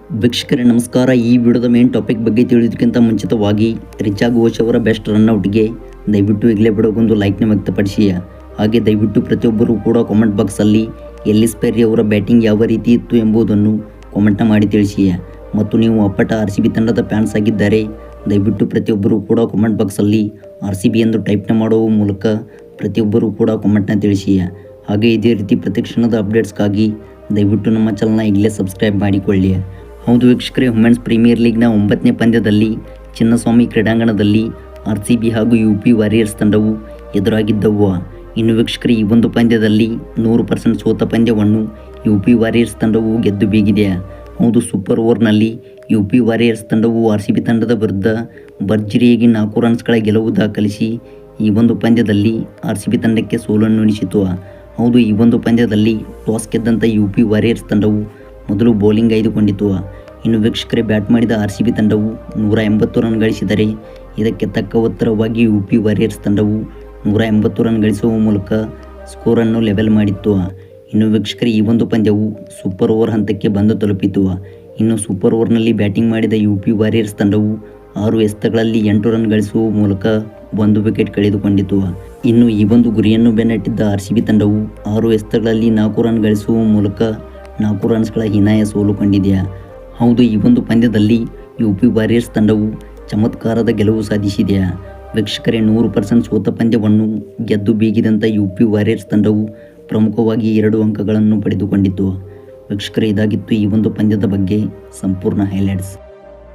ವೀಕ್ಷಕರೇ ನಮಸ್ಕಾರ. ಈ ವಿಡಿಯೋದ ಮೇನ್ ಟಾಪಿಕ್ ಬಗ್ಗೆ ತಿಳಿಯೋದಕ್ಕಿಂತ ಮುಂಚಿತವಾಗಿ ರಿಚಾ ಘೋಷ್ ಅವರ ಬೆಸ್ಟ್ ರನ್ಔಟ್ಗೆ ದಯವಿಟ್ಟು ಈಗಲೇ ಬಿಡೋಗೊಂದು ಲೈಕ್ನ ವ್ಯಕ್ತಪಡಿಸಿ. ಹಾಗೆ ದಯವಿಟ್ಟು ಪ್ರತಿಯೊಬ್ಬರು ಕೂಡ ಕಾಮೆಂಟ್ ಬಾಕ್ಸಲ್ಲಿ ಎಲ್ಲಿಸ್ ಪೆರ್ರಿ ಅವರ ಬ್ಯಾಟಿಂಗ್ ಯಾವ ರೀತಿ ಇತ್ತು ಎಂಬುದನ್ನು ಕಾಮೆಂಟ್ನ ಮಾಡಿ ತಿಳಿಸಿ. ಮತ್ತು ನೀವು ಅಪ್ಪಟ RCB ತಂಡದ ಫ್ಯಾನ್ಸ್ ಆಗಿದ್ದರೆ ದಯವಿಟ್ಟು ಪ್ರತಿಯೊಬ್ಬರು ಕೂಡ ಕಾಮೆಂಟ್ ಬಾಕ್ಸಲ್ಲಿ RCB ಎಂದು ಟೈಪ್ನ ಮಾಡುವ ಮೂಲಕ ಪ್ರತಿಯೊಬ್ಬರು ಕೂಡ ಕಾಮೆಂಟ್ನ ತಿಳಿಸಿ. ಹಾಗೆ ಇದೇ ರೀತಿ ಪ್ರತಿಕ್ಷಣದ ಅಪ್ಡೇಟ್ಸ್ಗಾಗಿ ದಯವಿಟ್ಟು ನಮ್ಮ ಚಾನಲ್ನ ಈಗಲೇ ಸಬ್ಸ್ಕ್ರೈಬ್ ಮಾಡಿಕೊಳ್ಳಿ. ಹೌದು ವೀಕ್ಷಕರೇ, ವುಮೆನ್ಸ್ ಪ್ರೀಮಿಯರ್ ಲೀಗ್ನ 9ನೇ ಪಂದ್ಯದಲ್ಲಿ ಚಿನ್ನಸ್ವಾಮಿ ಕ್ರೀಡಾಂಗಣದಲ್ಲಿ RCB ಹಾಗೂ UP ವಾರಿಯರ್ಸ್ ತಂಡವು ಎದುರಾಗಿದ್ದವು. ಇನ್ನು ವೀಕ್ಷಕರೇ, ಈ ಒಂದು ಪಂದ್ಯದಲ್ಲಿ 100% ಸೋತ ಪಂದ್ಯವನ್ನು UP ವಾರಿಯರ್ಸ್ ತಂಡವು ಗೆದ್ದು ಬೀಗಿದೆ. ಹೌದು, ಸೂಪರ್ ಓವರ್ನಲ್ಲಿ UP ವಾರಿಯರ್ಸ್ ತಂಡವು RCB ತಂಡದ ವಿರುದ್ಧ ಭರ್ಜರಿಯಾಗಿ 4 ರನ್ಸ್ಗಳ ಗೆಲುವು ದಾಖಲಿಸಿ ಈ ಒಂದು ಪಂದ್ಯದಲ್ಲಿ RCB ತಂಡಕ್ಕೆ ಸೋಲನ್ನು ಉಣಿಸಿತು. ಹೌದು, ಈ ಒಂದು ಪಂದ್ಯದಲ್ಲಿ ಟಾಸ್ ಗೆದ್ದಂಥ UP ವಾರಿಯರ್ಸ್ ತಂಡವು ಮೊದಲು ಬೌಲಿಂಗ್ ಆಯ್ದುಕೊಂಡಿತು. ಇನ್ನು ವೀಕ್ಷಕರೇ, ಬ್ಯಾಟ್ ಮಾಡಿದ RCB ತಂಡವು 180 ರನ್ ಗಳಿಸಿದರೆ ಇದಕ್ಕೆ ತಕ್ಕ ಉತ್ತರವಾಗಿ UP ವಾರಿಯರ್ಸ್ ತಂಡವು 180 ರನ್ ಗಳಿಸುವ ಮೂಲಕ ಸ್ಕೋರನ್ನು ಲೆವೆಲ್ ಮಾಡಿತ್ತು. ಇನ್ನು ವೀಕ್ಷಕರೇ, ಈ ಒಂದು ಪಂದ್ಯವು ಸೂಪರ್ ಓವರ್ ಹಂತಕ್ಕೆ ಬಂದು ತಲುಪಿತು. ಇನ್ನು ಸೂಪರ್ ಓವರ್ನಲ್ಲಿ ಬ್ಯಾಟಿಂಗ್ ಮಾಡಿದ UP ವಾರಿಯರ್ಸ್ ತಂಡವು 6 ಎಸೆತಗಳಲ್ಲಿ 8 ರನ್ ಗಳಿಸುವ ಮೂಲಕ 1 ವಿಕೆಟ್ ಕಳೆದುಕೊಂಡಿತು. ಇನ್ನು ಈ ಒಂದು ಗುರಿಯನ್ನು ಬೆನ್ನಟ್ಟಿದ್ದ RCB ತಂಡವು 6 ಎಸೆತಗಳಲ್ಲಿ 4 ರನ್ ಗಳಿಸುವ ಮೂಲಕ 4 ರನ್ಸ್ಗಳ ಹೀನಾಯ ಸೋಲು ಕಂಡಿದೆ. ಹೌದು, ಈ ಒಂದು ಪಂದ್ಯದಲ್ಲಿ UP ವಾರಿಯರ್ಸ್ ತಂಡವು ಚಮತ್ಕಾರದ ಗೆಲುವು ಸಾಧಿಸಿದೆ. ವೀಕ್ಷಕರೇ, 100% ಸೋತ ಪಂದ್ಯವನ್ನು ಗೆದ್ದು ಬೀಗಿದಂಥ UP ವಾರಿಯರ್ಸ್ ತಂಡವು ಪ್ರಮುಖವಾಗಿ 2 ಅಂಕಗಳನ್ನು ಪಡೆದುಕೊಂಡಿತು. ವೀಕ್ಷಕರೇ, ಇದಾಗಿತ್ತು ಈ ಒಂದು ಪಂದ್ಯದ ಬಗ್ಗೆ ಸಂಪೂರ್ಣ ಹೈಲೈಟ್ಸ್.